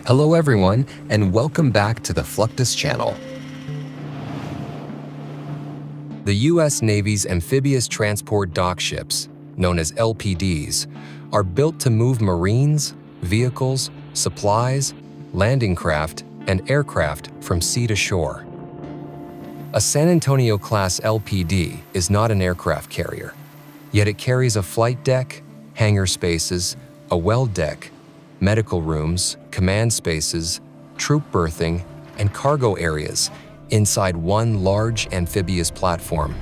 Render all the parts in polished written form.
Hello everyone, and welcome back to the Fluctus Channel. The U.S. Navy's amphibious transport dock ships, known as LPDs, are built to move marines, vehicles, supplies, landing craft, and aircraft from sea to shore. A San Antonio-class LPD is not an aircraft carrier, yet it carries a flight deck, hangar spaces, a well deck, medical rooms, command spaces, troop berthing, and cargo areas inside one large amphibious platform.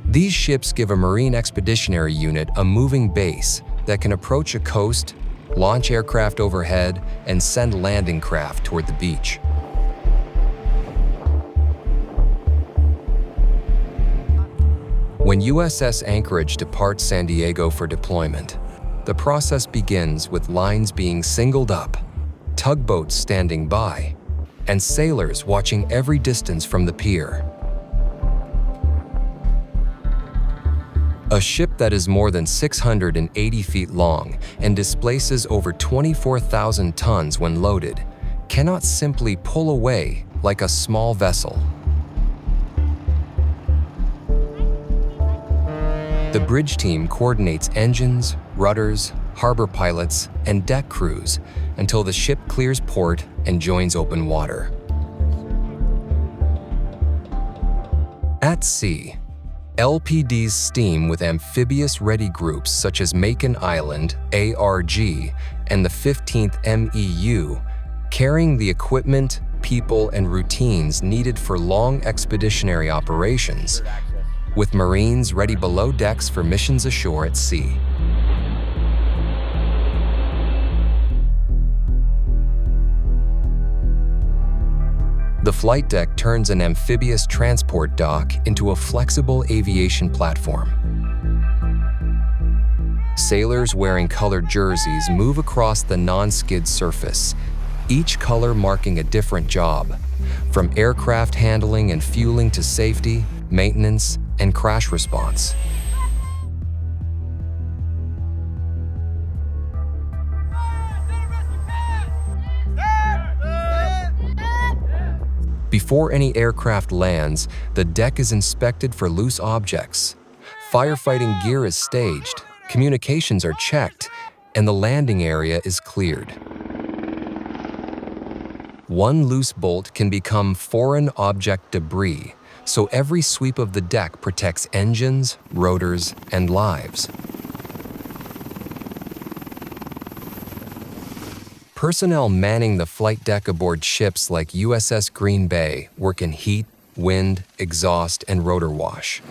These ships give a Marine Expeditionary Unit a moving base that can approach a coast, launch aircraft overhead, and send landing craft toward the beach. When USS Anchorage departs San Diego for deployment, the process begins with lines being singled up, tugboats standing by, and sailors watching every distance from the pier. A ship that is more than 680 feet long and displaces over 24,000 tons when loaded cannot simply pull away like a small vessel. The bridge team coordinates engines, rudders, harbor pilots, and deck crews until the ship clears port and joins open water. At sea, LPDs steam with amphibious ready groups such as Macon Island, ARG, and the 15th MEU, carrying the equipment, people, and routines needed for long expeditionary operations, with Marines ready below decks for missions ashore at sea. The flight deck turns an amphibious transport dock into a flexible aviation platform. Sailors wearing colored jerseys move across the non-skid surface, each color marking a different job, from aircraft handling and fueling to safety, maintenance, and crash response. Before any aircraft lands, the deck is inspected for loose objects. Firefighting gear is staged, communications are checked, and the landing area is cleared. One loose bolt can become foreign object debris, so every sweep of the deck protects engines, rotors, and lives. Personnel manning the flight deck aboard ships like USS Green Bay work in heat, wind, exhaust, and rotor wash.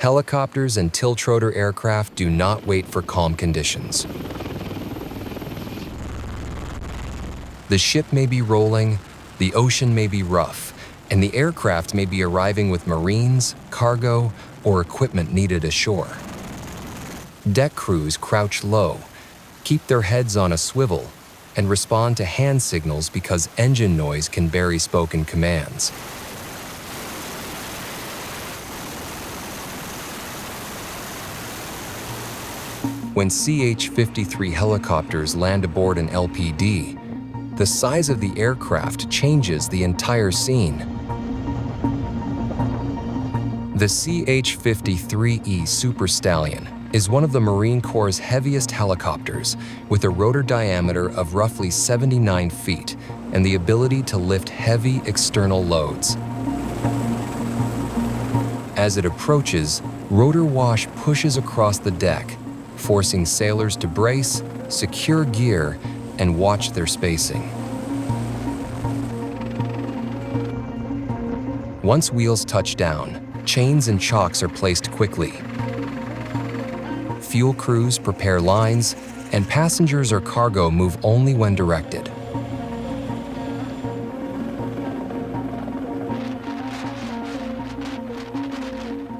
Helicopters and tiltrotor aircraft do not wait for calm conditions. The ship may be rolling, the ocean may be rough, and the aircraft may be arriving with Marines, cargo, or equipment needed ashore. Deck crews crouch low, keep their heads on a swivel, and respond to hand signals because engine noise can bury spoken commands. When CH-53 helicopters land aboard an LPD, the size of the aircraft changes the entire scene. The CH-53E Super Stallion is one of the Marine Corps' heaviest helicopters, with a rotor diameter of roughly 79 feet and the ability to lift heavy external loads. As it approaches, rotor wash pushes across the deck, forcing sailors to brace, secure gear, and watch their spacing. Once wheels touch down, chains and chocks are placed quickly. Fuel crews prepare lines, and passengers or cargo move only when directed.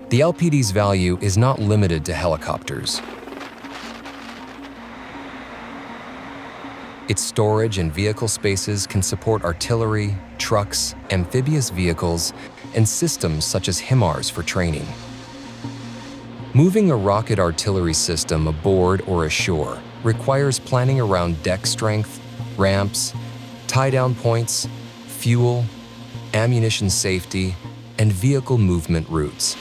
The LPD's value is not limited to helicopters. Its storage and vehicle spaces can support artillery, trucks, amphibious vehicles, and systems such as HIMARS for training. Moving a rocket artillery system aboard or ashore requires planning around deck strength, ramps, tie-down points, fuel, ammunition safety, and vehicle movement routes.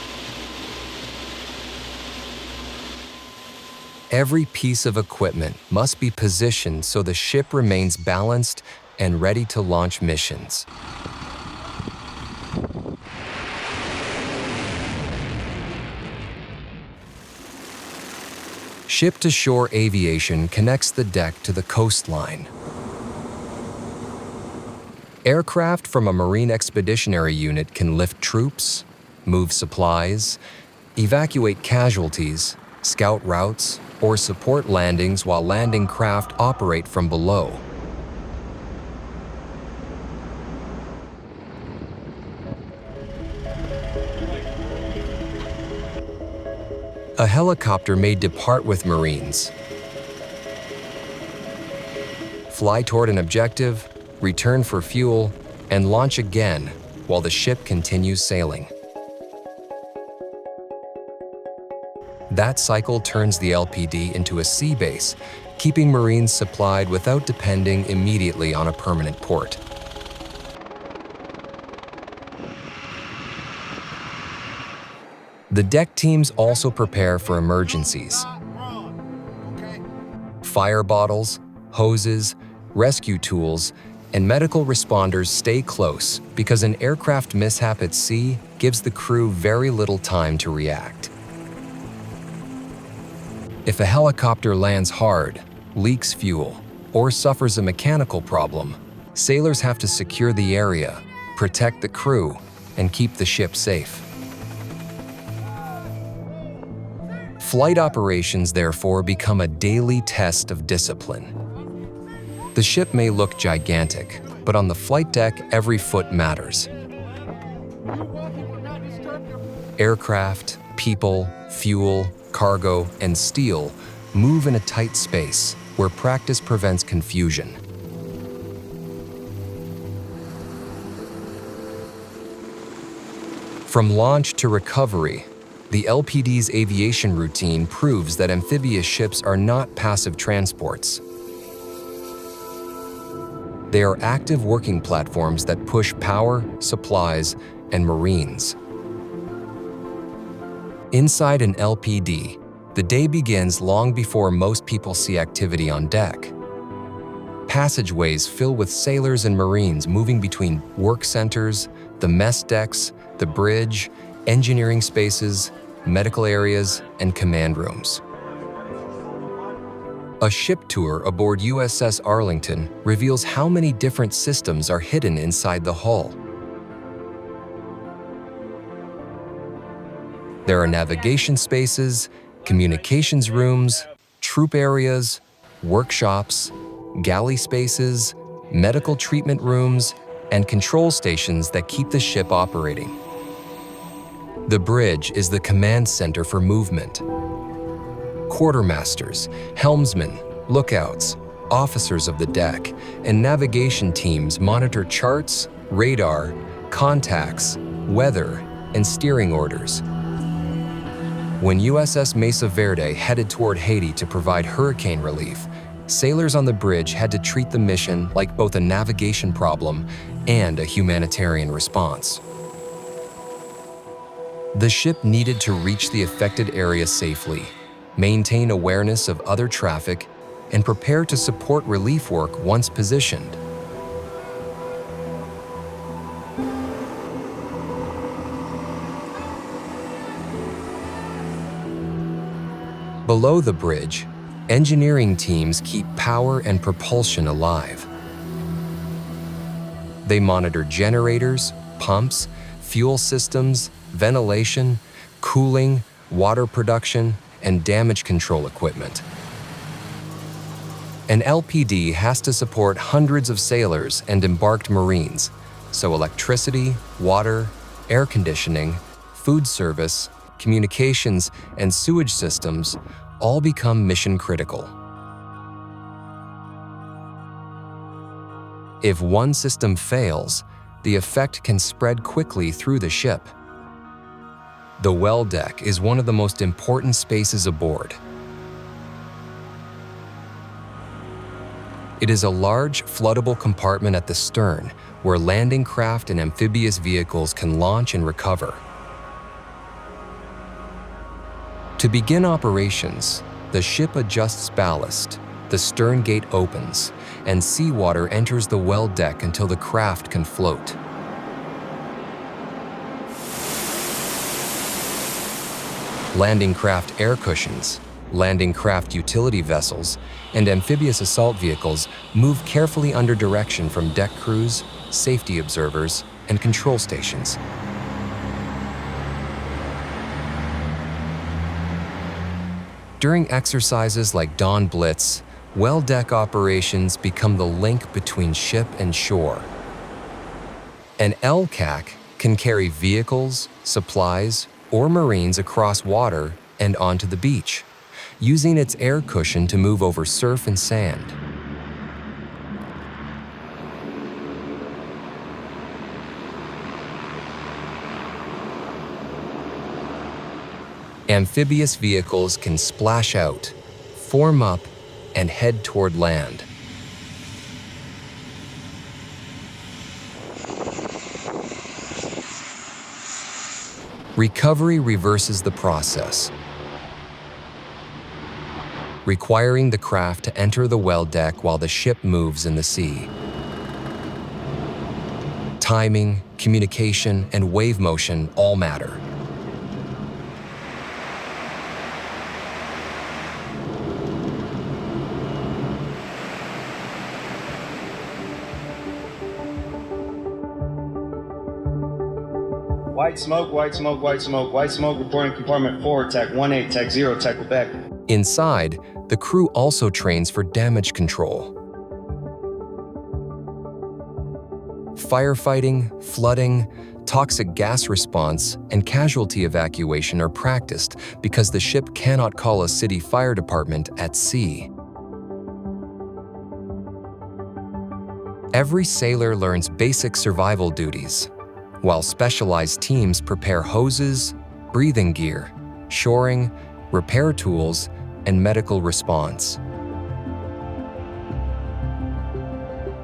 Every piece of equipment must be positioned so the ship remains balanced and ready to launch missions. Ship-to-shore aviation connects the deck to the coastline. Aircraft from a Marine Expeditionary Unit can lift troops, move supplies, evacuate casualties, scout routes, or support landings while landing craft operate from below. A helicopter may depart with Marines, fly toward an objective, return for fuel, and launch again while the ship continues sailing. That cycle turns the LPD into a sea base, keeping Marines supplied without depending immediately on a permanent port. The deck teams also prepare for emergencies. Fire bottles, hoses, rescue tools, and medical responders stay close because an aircraft mishap at sea gives the crew very little time to react. If a helicopter lands hard, leaks fuel, or suffers a mechanical problem, sailors have to secure the area, protect the crew, and keep the ship safe. Flight operations, therefore, become a daily test of discipline. The ship may look gigantic, but on the flight deck, every foot matters. Aircraft, people, fuel, cargo, and steel move in a tight space where practice prevents confusion. From launch to recovery, the LPD's aviation routine proves that amphibious ships are not passive transports. They are active working platforms that push power, supplies, and Marines. Inside an LPD, the day begins long before most people see activity on deck. Passageways fill with sailors and Marines moving between work centers, the mess decks, the bridge, engineering spaces, medical areas, and command rooms. A ship tour aboard USS Arlington reveals how many different systems are hidden inside the hull. There are navigation spaces, communications rooms, troop areas, workshops, galley spaces, medical treatment rooms, and control stations that keep the ship operating. The bridge is the command center for movement. Quartermasters, helmsmen, lookouts, officers of the deck, and navigation teams monitor charts, radar, contacts, weather, and steering orders. When USS Mesa Verde headed toward Haiti to provide hurricane relief, sailors on the bridge had to treat the mission like both a navigation problem and a humanitarian response. The ship needed to reach the affected area safely, maintain awareness of other traffic, and prepare to support relief work once positioned. Below the bridge, engineering teams keep power and propulsion alive. They monitor generators, pumps, fuel systems, ventilation, cooling, water production, and damage control equipment. An LPD has to support hundreds of sailors and embarked Marines, so electricity, water, air conditioning, food service, communications, and sewage systems all become mission critical. If one system fails, the effect can spread quickly through the ship. The well deck is one of the most important spaces aboard. It is a large, floodable compartment at the stern where landing craft and amphibious vehicles can launch and recover. To begin operations, the ship adjusts ballast, the stern gate opens, and seawater enters the well deck until the craft can float. Landing craft air cushions, landing craft utility vessels, and amphibious assault vehicles move carefully under direction from deck crews, safety observers, and control stations. During exercises like Dawn Blitz, well deck operations become the link between ship and shore. An LCAC can carry vehicles, supplies, or Marines across water and onto the beach, using its air cushion to move over surf and sand. Amphibious vehicles can splash out, form up, and head toward land. Recovery reverses the process, requiring the craft to enter the well deck while the ship moves in the sea. Timing, communication, and wave motion all matter. White smoke, white smoke, white smoke, white smoke, reporting compartment 4, TAC 18, TAC 0, TAC Quebec. Inside, the crew also trains for damage control. Firefighting, flooding, toxic gas response, and casualty evacuation are practiced because the ship cannot call a city fire department at sea. Every sailor learns basic survival duties, while specialized teams prepare hoses, breathing gear, shoring, repair tools, and medical response.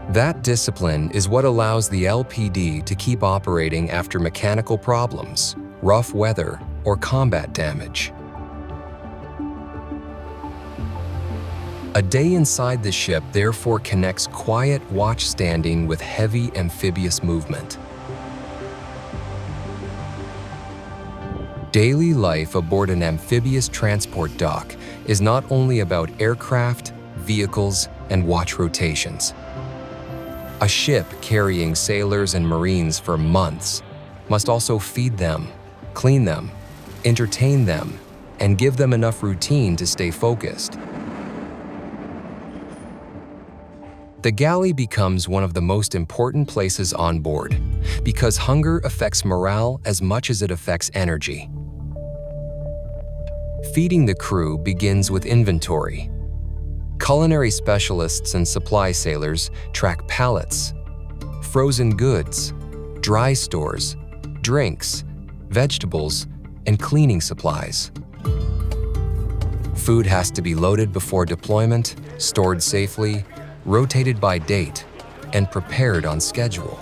That discipline is what allows the LPD to keep operating after mechanical problems, rough weather, or combat damage. A day inside the ship therefore connects quiet watch-standing with heavy amphibious movement. Daily life aboard an amphibious transport dock is not only about aircraft, vehicles, and watch rotations. A ship carrying sailors and Marines for months must also feed them, clean them, entertain them, and give them enough routine to stay focused. The galley becomes one of the most important places on board because hunger affects morale as much as it affects energy. Feeding the crew begins with inventory. Culinary specialists and supply sailors track pallets, frozen goods, dry stores, drinks, vegetables, and cleaning supplies. Food has to be loaded before deployment, stored safely, rotated by date, and prepared on schedule.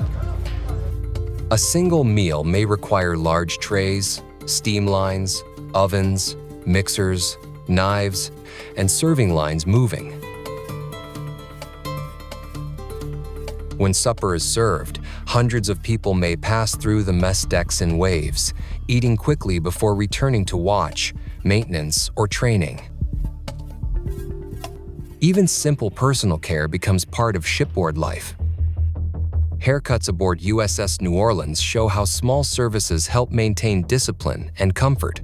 A single meal may require large trays, steam lines, ovens, mixers, knives, and serving lines moving. When supper is served, hundreds of people may pass through the mess decks in waves, eating quickly before returning to watch, maintenance, or training. Even simple personal care becomes part of shipboard life. Haircuts aboard USS New Orleans show how small services help maintain discipline and comfort.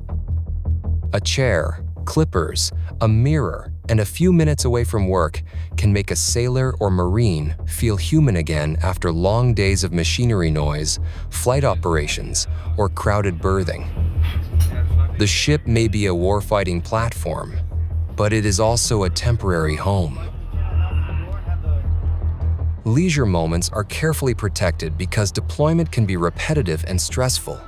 A chair, clippers, a mirror, and a few minutes away from work can make a sailor or Marine feel human again after long days of machinery noise, flight operations, or crowded berthing. The ship may be a warfighting platform, but it is also a temporary home. Leisure moments are carefully protected because deployment can be repetitive and stressful.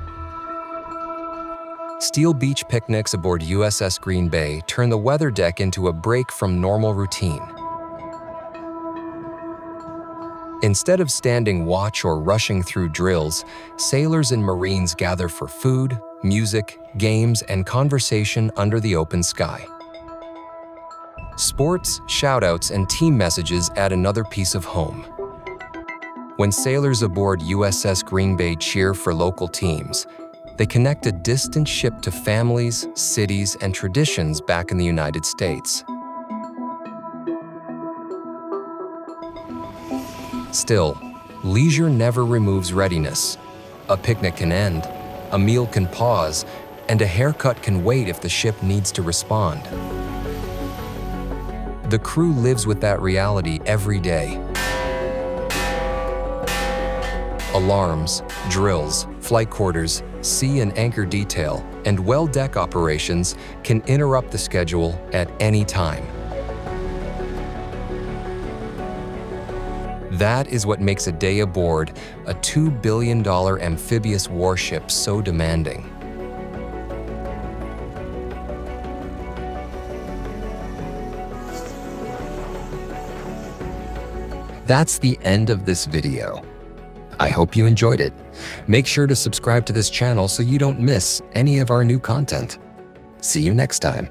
Steel beach picnics aboard USS Green Bay turn the weather deck into a break from normal routine. Instead of standing watch or rushing through drills, sailors and Marines gather for food, music, games, and conversation under the open sky. Sports, shoutouts, and team messages add another piece of home. When sailors aboard USS Green Bay cheer for local teams, they connect a distant ship to families, cities, and traditions back in the United States. Still, leisure never removes readiness. A picnic can end, a meal can pause, and a haircut can wait if the ship needs to respond. The crew lives with that reality every day. Alarms, drills, flight quarters, sea and anchor detail, and well deck operations can interrupt the schedule at any time. That is what makes a day aboard a $2 billion amphibious warship so demanding. That's the end of this video. I hope you enjoyed it. Make sure to subscribe to this channel so you don't miss any of our new content. See you next time.